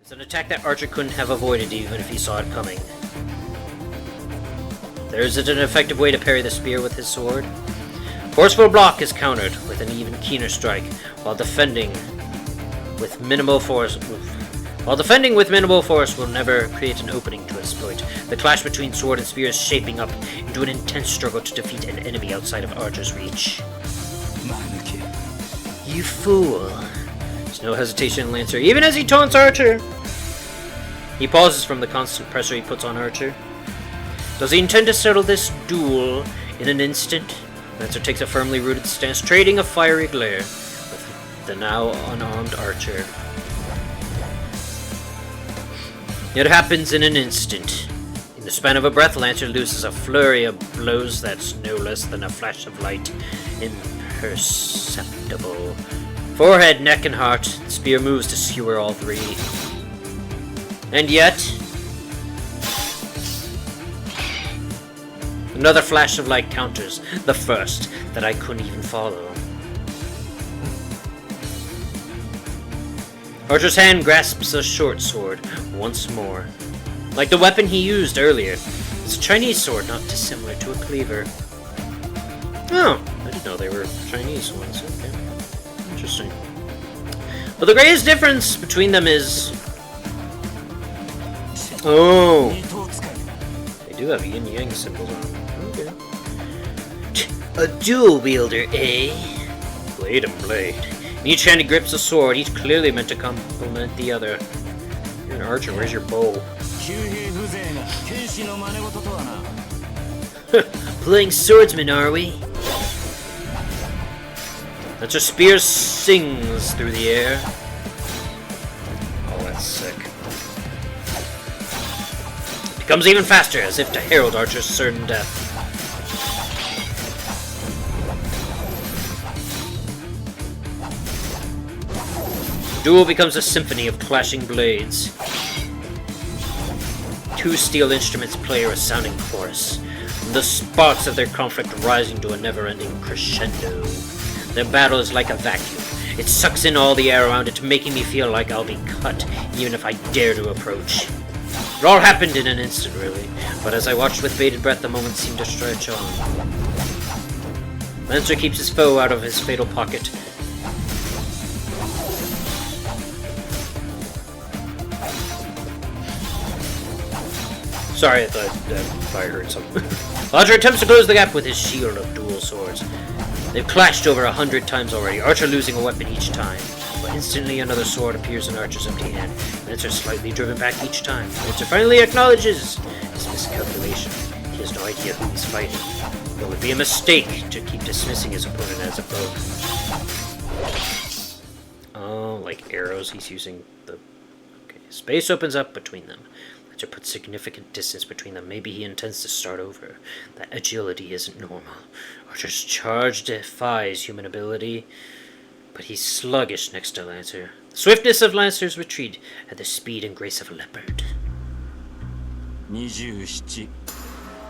It's an attack that Archer couldn't have avoided even if he saw it coming. There isn't an effective way to parry the spear with his sword. Forceful block is countered with an even keener strike, while defending with minimal force will never create an opening to exploit. The clash between sword and spear is shaping up into an intense struggle to defeat an enemy outside of Archer's reach. You fool! There's no hesitation in Lancer, even as he taunts Archer! He pauses from the constant pressure he puts on Archer. Does he intend to settle this duel in an instant? Lancer takes a firmly rooted stance, trading a fiery glare with the now unarmed Archer. It happens in an instant. In the span of a breath, Lancer looses a flurry of blows that's no less than a flash of light. Imperceptible. Forehead, neck, and heart. The spear moves to skewer all three. And yet... another flash of light counters the first that I couldn't even follow. Archer's hand grasps a short sword once more. Like the weapon he used earlier. It's a Chinese sword, not dissimilar to a cleaver. Oh, I didn't know they were Chinese ones. Okay. Interesting. But the greatest difference between them is... oh! They do have yin-yang symbols on them. Okay. A dual wielder, eh? Blade and blade. In each hand he grips a sword, each clearly meant to complement the other. You're an archer, where's your bow? Playing swordsman, are we? That's a spear sings through the air. Oh, that's sick. It becomes even faster, as if to herald Archer's certain death. The duel becomes a symphony of clashing blades. Two steel instruments play a resounding chorus, the sparks of their conflict rising to a never-ending crescendo. Their battle is like a vacuum. It sucks in all the air around it, making me feel like I'll be cut, even if I dare to approach. It all happened in an instant, really, but as I watched with bated breath, the moment seemed to stretch on. Lancer keeps his foe out of his fatal pocket. Sorry, I thought I heard something. Archer attempts to close the gap with his shield of dual swords. They've clashed over 100 times already, Archer losing a weapon each time. But instantly another sword appears in Archer's empty hand. Lancer slightly driven back each time. Lancer finally acknowledges his miscalculation. He has no idea who he's fighting. It would be a mistake to keep dismissing his opponent as a foe. Oh, like arrows, he's using the... okay, space opens up between them. Lancer puts significant distance between them. Maybe he intends to start over. That agility isn't normal. Archer's charge defies human ability, but he's sluggish next to Lancer. The swiftness of Lancer's retreat had the speed and grace of a leopard. 27.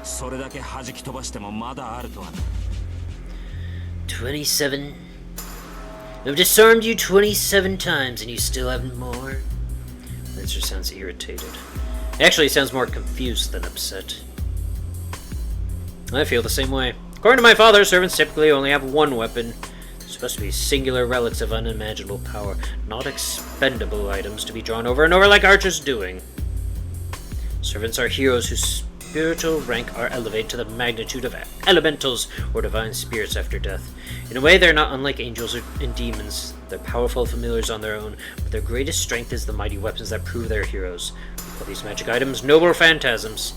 それだけ弾き飛ばしてもまだあるとは。 27. I've disarmed you 27 times and you still haven't more? Lancer sounds irritated. He actually sounds more confused than upset. I feel the same way. According to my father, servants typically only have one weapon. They're supposed to be singular relics of unimaginable power, not expendable items to be drawn over and over like Archer's doing. Servants are heroes whose spiritual rank are elevated to the magnitude of elementals or divine spirits after death. In a way, they're not unlike angels and demons. They're powerful familiars on their own, but their greatest strength is the mighty weapons that prove they're heroes. We call these magic items noble phantasms.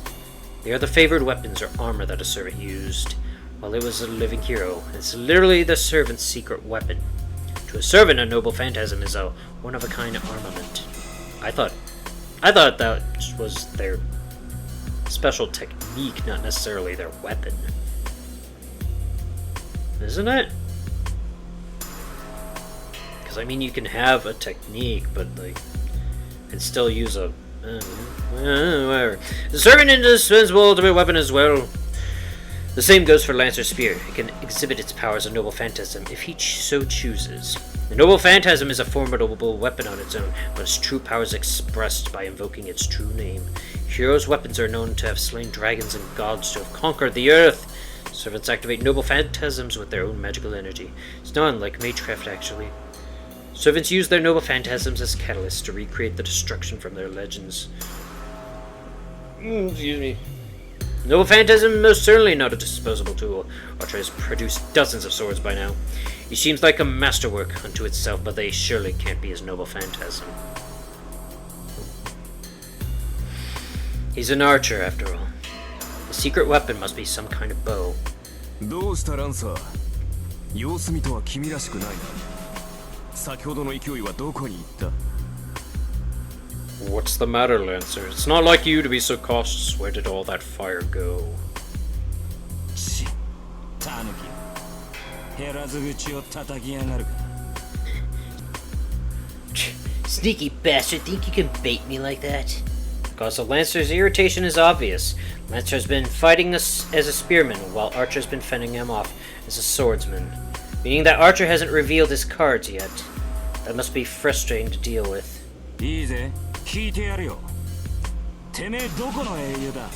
They are the favored weapons or armor that a servant used while it was a living hero. It's literally the servant's secret weapon. To a servant, a noble phantasm is a one-of-a-kind armament. I thought that was their special technique, not necessarily their weapon. Isn't it? Because, I mean, you can have a technique, but, like, and still use a... whatever. The servant is an indispensable ultimate weapon as well. The same goes for Lancer's spear. It can exhibit its power as a noble phantasm if he so chooses. The Noble Phantasm is a formidable weapon on its own, but its true power is expressed by invoking its true name. Heroes' weapons are known to have slain dragons and gods to have conquered the earth. Servants activate Noble Phantasms with their own magical energy. It's not unlike Magecraft, actually. Servants use their Noble Phantasms as catalysts to recreate the destruction from their legends. Excuse me. Noble Phantasm is most certainly not a disposable tool. Archer has produced dozens of swords by now. He seems like a masterwork unto itself, but they surely can't be his Noble Phantasm. He's an archer, after all. The secret weapon must be some kind of bow. どうしたランサー様子見とは君らしくないな先ほどの勢いはどこに行った What's the matter, Lancer? It's not like you to be so cautious. Where did all that fire go? ちタヌキ減らず口を叩きやがるか Sneaky bastard, think you can bait me like that? The cause of Lancer's irritation is obvious. Lancer has been fighting us as a spearman, while Archer has been fending him off as a swordsman. Meaning that Archer hasn't revealed his cards yet. That must be frustrating to deal with. いいぜ聞いてやるよてめえどこの英雄だ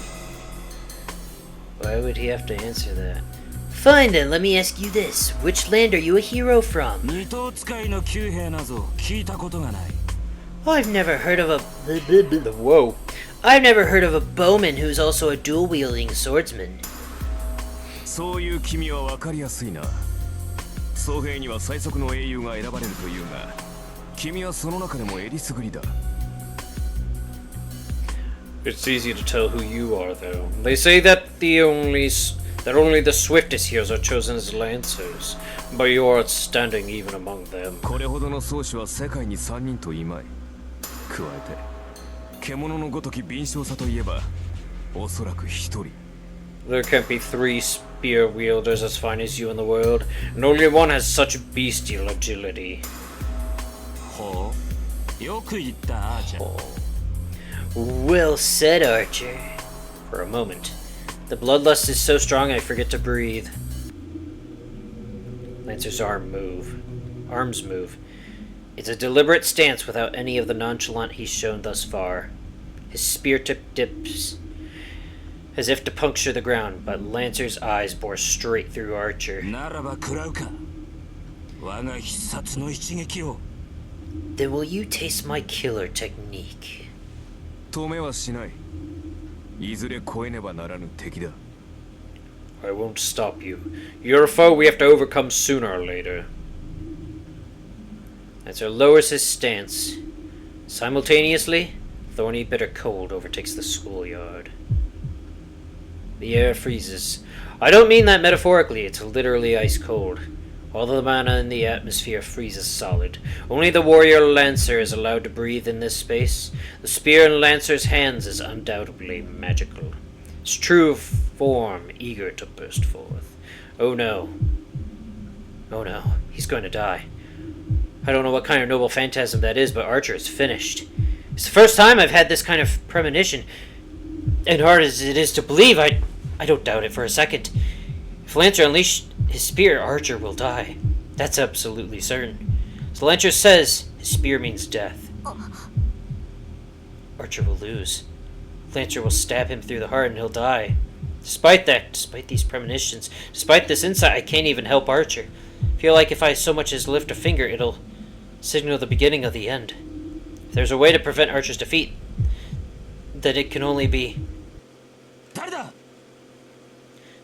Why would he have to answer that? Fine then, let me ask you this. Which land are you a hero from? 二等使いの旧兵なぞ聞いたことがない I've never heard of a... Whoa. I've never heard of a bowman who's also a dual-wielding swordsman. そういう君は分かりやすいな総兵には最速の英雄が選ばれるというが君はその中でもえりすぐりだ It's easy to tell who you are, though. They say that only the swiftest heroes are chosen as lancers, but you are outstanding even among them. これほどの宗師は世界に3人といまい加えて獣のごとき敏捷さといえばおそらく1人 There can't be 3 spear wielders as fine as you in the world, and only one has such bestial agility. ほうよく言ったアーチャー Well said, Archer. For a moment, the bloodlust is so strong I forget to breathe. Lancer's arms move. It's a deliberate stance without any of the nonchalance he's shown thus far. His spear tip dips as if to puncture the ground, but Lancer's eyes bore straight through Archer. ならば食らうか我が必殺の一撃を Then will you taste my killer technique? 止めはしないいずれ超えねばならぬ敵だ I won't stop you. You're a foe we have to overcome sooner or later. Lancer lowers his stance. Simultaneously, thorny bitter cold overtakes the schoolyard. The air freezes. I don't mean that metaphorically, it's literally ice cold. All the mana in the atmosphere freezes solid. Only the warrior Lancer is allowed to breathe in this space. The spear in Lancer's hands is undoubtedly magical. Its true form eager to burst forth. Oh no. Oh no, he's going to die. I don't know what kind of noble phantasm that is, but Archer is finished. It's the first time I've had this kind of premonition. And hard as it is to believe, I don't doubt it for a second. If Lancer unleashed his spear, Archer will die. That's absolutely certain. So Lancer says his spear means death. Archer will lose. Lancer will stab him through the heart and he'll die. Despite that, despite these premonitions, despite this insight, I can't even help Archer. I feel like if I so much as lift a finger, it'll signal the beginning of the end. If there's a way to prevent Archer's defeat, then it can only be...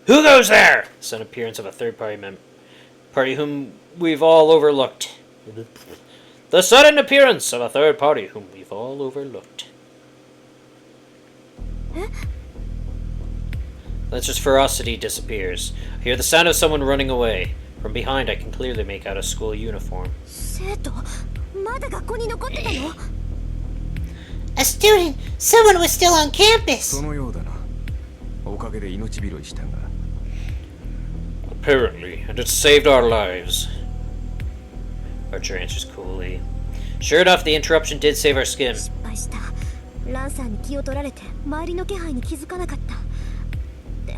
Who goes there? Sudden appearance of a third party whom we've all overlooked. The sudden appearance of a third party whom we've all overlooked. Lancer's ferocity disappears. I hear the sound of someone running away. From behind, I can clearly make out a school uniform. A student! Someone was still on campus! そのようだなおかげで命拾いしたが Apparently, and it saved our lives. Archer answers coolly. Sure enough, the interruption did save our skin. 失敗した。ランサーに気を取られて周りの気配に気づかなかった。で、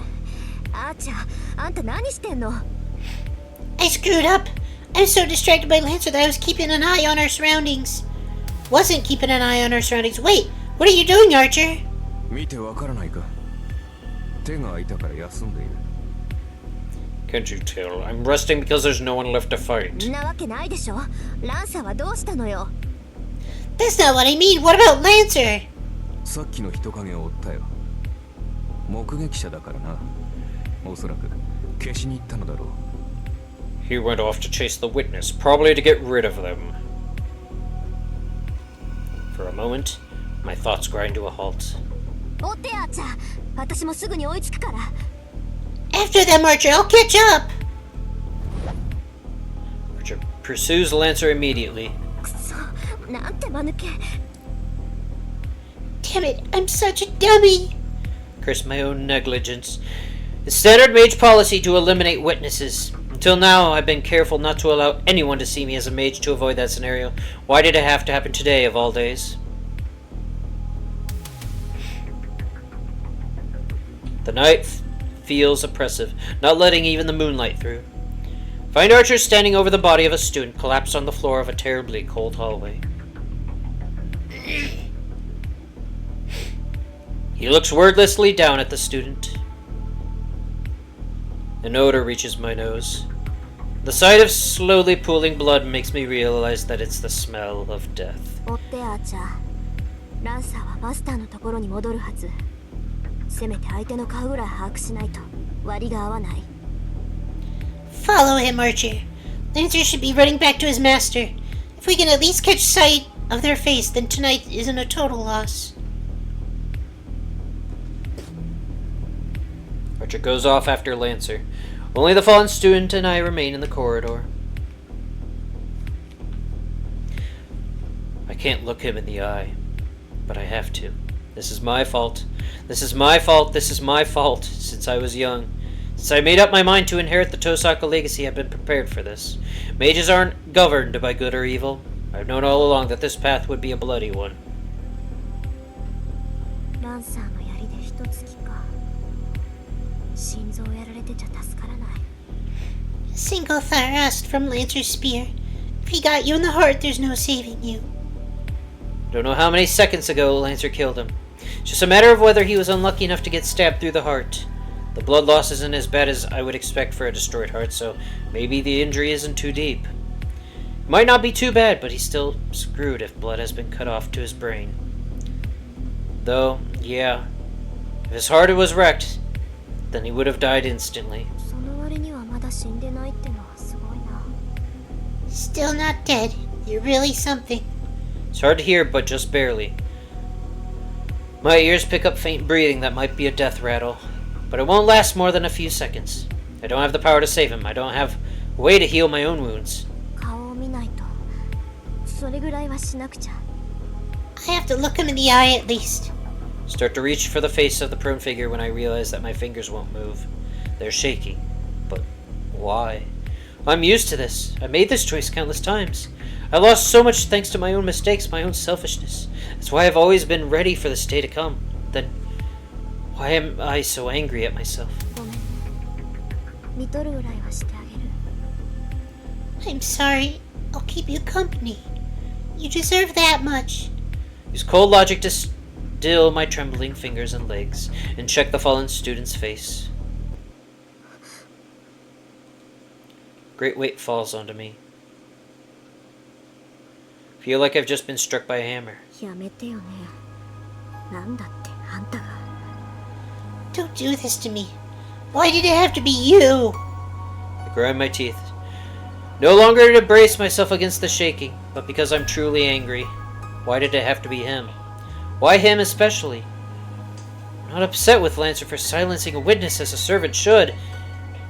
アーチャー、あんた何してんの？ I screwed up. I was so distracted by Lancer that I was keeping an eye on our surroundings. Wasn't keeping an eye on our surroundings. Wait, what are you doing, Archer? 見てわからないか。手が空いたから休んでいる。 Can't you tell? I'm resting because there's no one left to fight. なわけないでしょ。ランサーはどうしたのよ。 That's not what I mean. What about Lancer? さっきの人影を追ったよ。目撃者だからな。おそらく消しに行ったのだろう。 He went off to chase the witness, probably to get rid of them. For a moment, my thoughts grind to a halt. 追ってアーチャー。私もすぐに追いつくから。 After them, Archer. I'll catch up. Archer pursues Lancer immediately. くそ、なんて間抜け。 Damn it, I'm such a dummy. Curse my own negligence. It's standard mage policy to eliminate witnesses. Until now, I've been careful not to allow anyone to see me as a mage to avoid that scenario. Why did it have to happen today, of all days? The night feels oppressive, not letting even the moonlight through. Find Archer standing over the body of a student collapsed on the floor of a terribly cold hallway. He looks wordlessly down at the student. An odor reaches my nose. The sight of slowly pooling blood makes me realize that it's the smell of death. 追ってアーチャー。ランサーはマスターのところに戻るはず。せめて相手の顔ぐらい把握しないと割が合わない。 Follow him, Archer. Lancer should be running back to his master. If we can at least catch sight of their face, then tonight isn't a total loss. Archer goes off after Lancer. Only the fallen student and I remain in the corridor. I can't look him in the eye, but I have to. This is my fault. This is my fault. This is my fault. Since I was young. Since I made up my mind to inherit the Tosaka legacy, I've been prepared for this. Mages aren't governed by good or evil. I've known all along that this path would be a bloody one. ランサーの槍で一突きか。心臓やられてちゃ助からない。 A single thrust from Lancer's spear. If he got you in the heart, there's no saving you. Don't know how many seconds ago Lancer killed him. It's just a matter of whether he was unlucky enough to get stabbed through the heart. The blood loss isn't as bad as I would expect for a destroyed heart, so maybe the injury isn't too deep. It might not be too bad, but he's still screwed if blood has been cut off to his brain. Though, yeah, if his heart was wrecked, then he would have died instantly. その割にはまだ死んでないってのはすごいな。 Still not dead. You're really something. It's hard to hear, but just barely. My ears pick up faint breathing that might be a death rattle, but it won't last more than a few seconds. I don't have the power to save him. I don't have a way to heal my own wounds. 顔を見ないと。それぐらいはしなくちゃ。 I have to look him in the eye at least. Start to reach for the face of the prone figure when I realize that my fingers won't move. They're shaking. But why? I'm used to this. I made this choice countless times. I lost so much thanks to my own mistakes, my own selfishness. That's why I've always been ready for this day to come. Then why am I so angry at myself? ごめん。見とるぐらいはしてあげる。 I'm sorry. I'll keep you company. You deserve that much. Use cold logic to still my trembling fingers and legs, and check the fallen student's face. Great weight falls onto me. Feel like I've just been struck by a hammer. やめてよね。なんだってあんたが。 Don't do this to me. Why did it have to be you? I grind my teeth. No longer to brace myself against the shaking, but because I'm truly angry. Why did it have to be him? Why him especially? I'm not upset with Lancer for silencing a witness as a servant should.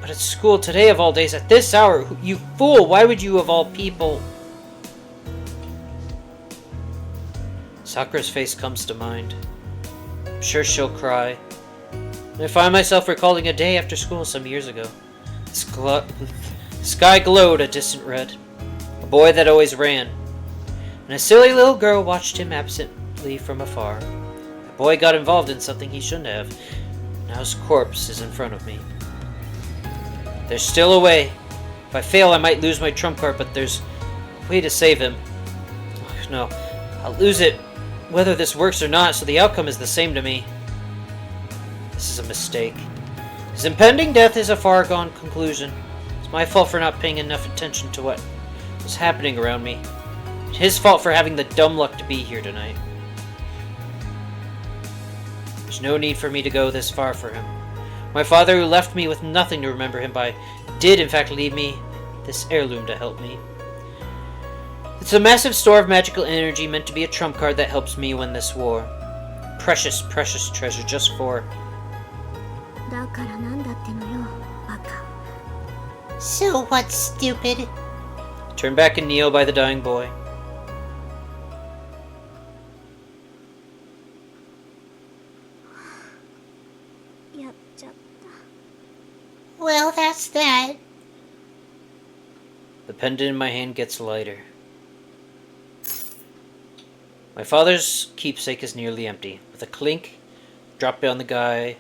But at school today of all days, at this hour, you fool, why would you of all people... Sakura's face comes to mind. I'm sure she'll cry. And I find myself recalling a day after school some years ago. The sky glowed a distant red. A boy that always ran. And a silly little girl watched him absently from afar. The boy got involved in something he shouldn't have. Now his corpse is in front of me. There's still a way. If I fail, I might lose my trump card, but there's a way to save him. No, I'll lose it whether this works or not, so the outcome is the same to me. This is a mistake. His impending death is a far-gone conclusion. It's my fault for not paying enough attention to what was happening around me. It's his fault for having the dumb luck to be here tonight. There's no need for me to go this far for him. My father, who left me with nothing to remember him by, did in fact leave me this heirloom to help me. It's a massive store of magical energy meant to be a trump card that helps me win this war. Precious, precious treasure just for... だからなんだってのよ、バカ。 So what, stupid? Turn back and kneel by the dying boy. やっちゃった。 Well, that's that. The pendant in my hand gets lighter. My father's keepsake is nearly empty. With a clink, drop it on the guy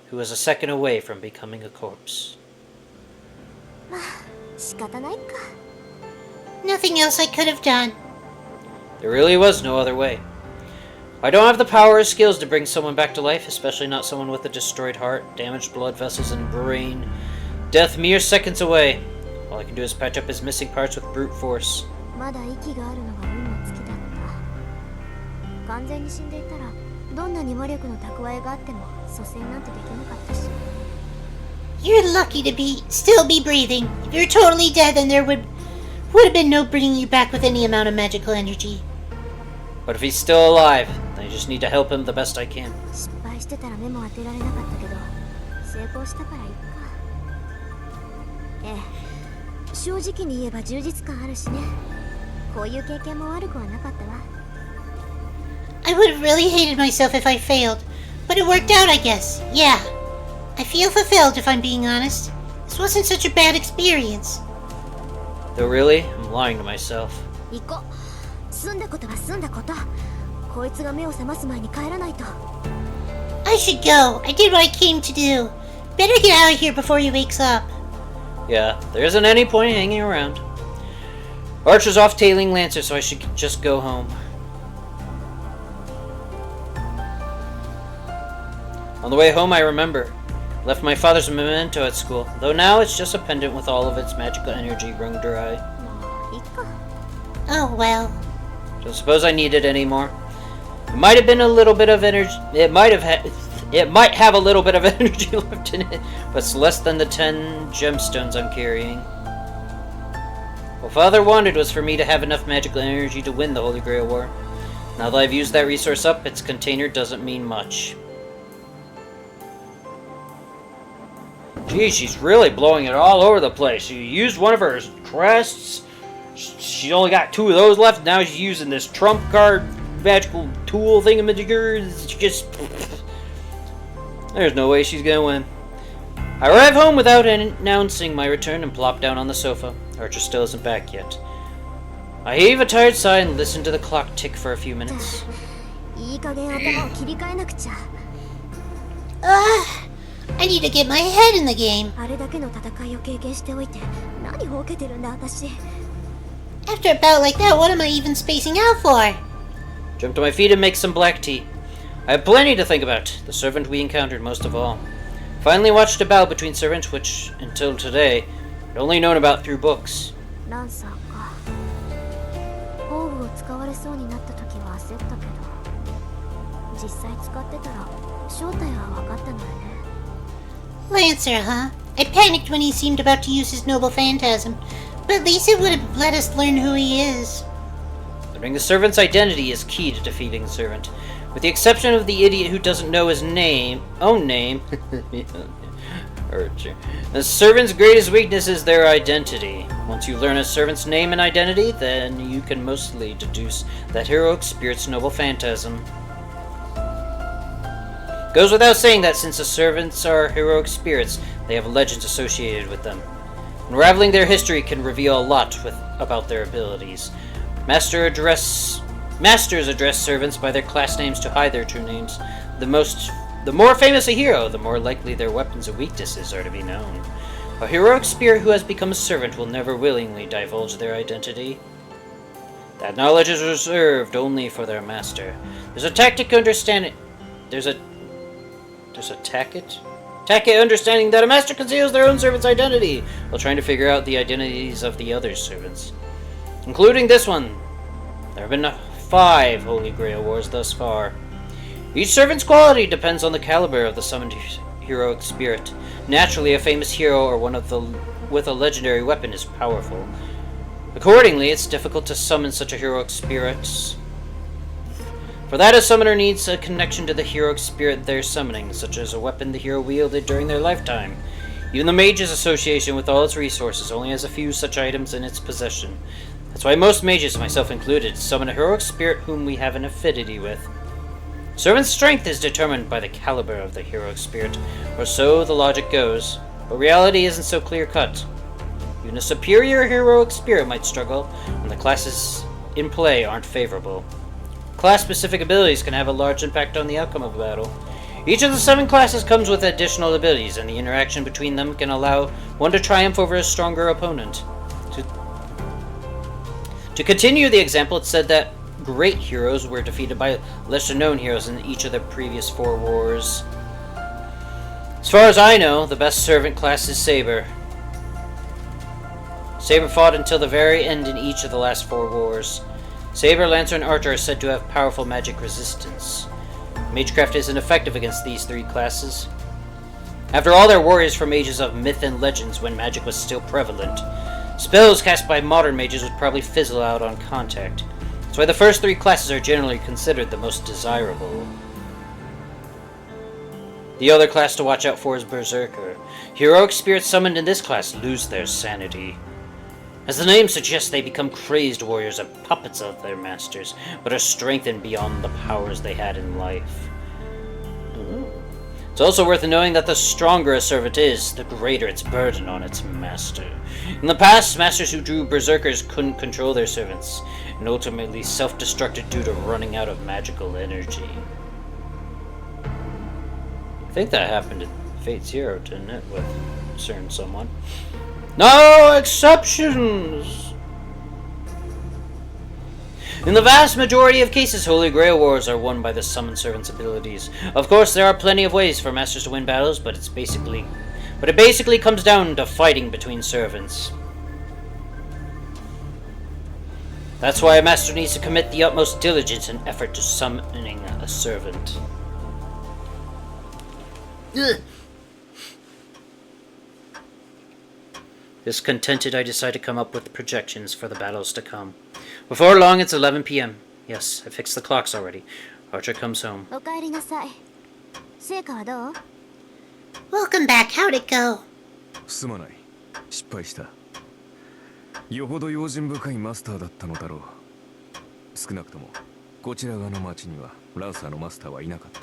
who was a second away from becoming a corpse. まあ、仕方ないか。 Nothing else I could have done. There really was no other way. I don't have the power or skills to bring someone back to life, especially not someone with a destroyed heart, damaged blood vessels, and brain. Death mere seconds away. All I can do is patch up his missing parts with brute force. まだ息があるのが運の尽きだった。完全に死んでいたら、どんなに魔力の蓄えがあっても蘇生なんてできなかったし。 You're lucky to still be breathing. If you're totally dead, then there would have been no bringing you back with any amount of magical energy. But if he's still alive, then I just need to help him the best I can. 失敗してたら目も当てられなかったけど、成功したからいいか。ええ、正直に言えば充実感あるしね。こういう経験も悪くはなかったわ。 I would have really hated myself if I failed, but it worked out, I guess. Yeah. I feel fulfilled, if I'm being honest. This wasn't such a bad experience. Though really, I'm lying to myself. 行こう。済んだことは済んだこと。こいつが目を覚ます前に帰らないと。 I should go. I did what I came to do. Better get out of here before he wakes up. Yeah, there isn't any point hanging around. Archer's off tailing Lancer, so I should just go home. On the way home, I remember. Left my father's memento at school, though now it's just a pendant with all of its magical energy wrung dry. もういいか。 Oh well. Don't suppose I need it anymore. It might have been a little bit of energy. It might have a little bit of energy left in it, but it's less than the 10 gemstones I'm carrying. What Father wanted was for me to have enough magical energy to win the Holy Grail War. Now that I've used that resource up, its container doesn't mean much. Gee, she's really blowing it all over the place. She used one of her crests. She only got 2 of those left. Now she's using this trump card magical tool thingamajigger. It's just... There's no way she's gonna win. I arrive home without announcing my return and plop down on the sofa. Archer still isn't back yet. I heave a tired sigh and listen to the clock tick for a few minutes. いい加減頭を切り替えなくちゃ。 I need to get my head in the game. あれだけの戦いを経験しておいて、何ほうけてるんだ私。 After a bout like that, what am I even spacing out for? Jump to my feet and make some black tea. I have plenty to think about. The servant we encountered most of all. Finally watched a battle between servants which, until today, I'd only known about through books. ランサーか。宝具を使われそうになった時は焦ったけど、実際使ってたら正体は分かったのよね。 Lancer, huh? I panicked when he seemed about to use his noble phantasm, but at least it would have let us learn who he is. Learning the servant's identity is key to defeating the servant. With the exception of the idiot who doesn't know his own name. Archer. The servant's greatest weakness is their identity. Once you learn a servant's name and identity, then you can mostly deduce that heroic spirit's noble phantasm. Goes without saying that since the servants are heroic spirits, they have legends associated with them. Unraveling their history can reveal a lot about their abilities. Masters address servants by their class names to hide their true names. The more famous a hero, the more likely their weapons and weaknesses are to be known. A heroic spirit who has become a servant will never willingly divulge their identity. That knowledge is reserved only for their master. There's a tacit understanding that a master conceals their own servant's identity while trying to figure out the identities of the other servants, including this one. There have been 5 Holy Grail Wars thus far. Each servant's quality depends on the caliber of the summoned heroic spirit. Naturally, a famous hero or one with a legendary weapon is powerful. Accordingly, it's difficult to summon such a heroic spirit. For that, a summoner needs a connection to the heroic spirit they're summoning, such as a weapon the hero wielded during their lifetime. Even the Mages Association, with all its resources, only has a few such items in its possession. That's why most mages, myself included, summon a heroic spirit whom we have an affinity with. Servant's strength is determined by the caliber of the heroic spirit, or so the logic goes, but reality isn't so clear-cut. Even a superior heroic spirit might struggle when the classes in play aren't favorable. Class-specific abilities can have a large impact on the outcome of a battle. Each of the 7 classes comes with additional abilities, and the interaction between them can allow one to triumph over a stronger opponent. To continue the example, it's said that great heroes were defeated by lesser-known heroes in each of the previous 4 wars. As far as I know, the best servant class is Saber. Saber fought until the very end in each of the last 4 wars. Saber, Lancer, and Archer are said to have powerful magic resistance. Magecraft isn't effective against these 3 classes. After all, they're warriors from ages of myth and legends when magic was still prevalent. Spells cast by modern mages would probably fizzle out on contact. That's why the first 3 classes are generally considered the most desirable. The other class to watch out for is Berserker. Heroic spirits summoned in this class lose their sanity. As the name suggests, they become crazed warriors and puppets of their masters, but are strengthened beyond the powers they had in life. It's also worth knowing that the stronger a servant is, the greater its burden on its master. In the past, masters who drew berserkers couldn't control their servants, and ultimately self-destructed due to running out of magical energy. I think that happened in Fate Zero, didn't it, with a certain someone? No exceptions! In the vast majority of cases, Holy Grail Wars are won by the summoned servant's abilities. Of course, there are plenty of ways for masters to win battles, but it basically comes down to fighting between servants. That's why a master needs to commit the utmost diligence and effort to summoning a servant. Ugh. Discontented, I decide to come up with projections for the battles to come. Before long, it's 11 p.m. Yes, I fixed the clocks already. Archer comes home. おかえりなさい。成果はどう？ Welcome back. How'd it go? すまない。失敗した。よほど用心深いマスターだったのだろう。少なくともこちら側の町にはランサーのマスターはいなかった。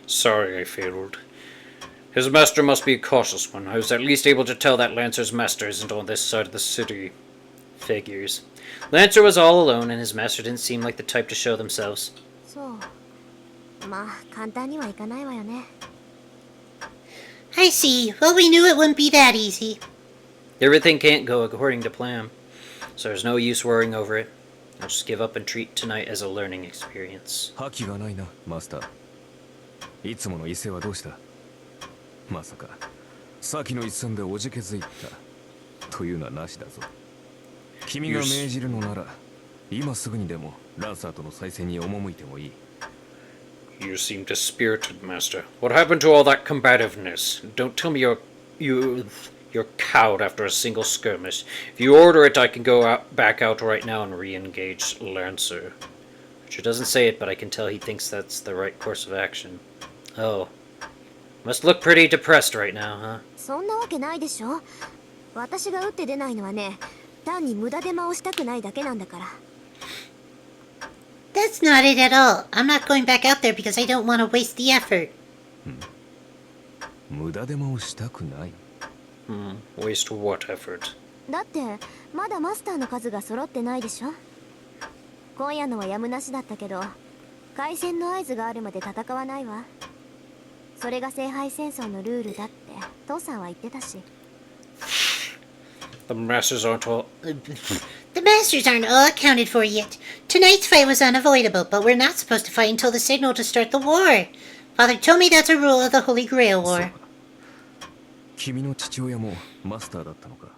Sorry I failed. His master must be a cautious one. I was at least able to tell that Lancer's master isn't on this side of the city. Figures. Lancer was all alone, and his master didn't seem like the type to show themselves. そう。まあ簡単にはいかないわよね。 I see. Well, we knew it wouldn't be that easy. Everything can't go according to plan, so there's no use worrying over it. I'll just give up and treat tonight as a learning experience. 覇気がないな、マスター。いつもの伊勢はどうした？まさか先の一戦でおじけづいたというのはなしだぞ。君が命じるのなら今すぐにでもランサーとの再戦に赴いてもいい。You seem dispirited, Master. What happened to all that combativeness? Don't tell me you're cowed after a single skirmish. If you order it, I can go back out right now and re-engage Lancer. Richard doesn't say it, but I can tell he thinks that's the right course of action. Oh. Must look pretty depressed right now, huh? そんなわけないでしょ。私が打って出ないのはね、単に無駄手間をしたくないだけなんだから。That's not it at all. I'm not going back out there because I don't want to waste the effort. 無駄手間をしたくない。Waste what effort? だってまだマスターの数が揃ってないでしょ。今夜のはやむなしだったけど、開戦の合図があるまで戦わないわ。それが聖杯戦争のルールだって父さんは言ってたし。 The masters aren't all. The masters aren't all accounted for yet. Tonight's fight was unavoidable, but we're not supposed to fight until the signal to start the war. Father told me that's a rule of the Holy Grail そう War. か君の父親もマスターだったのか。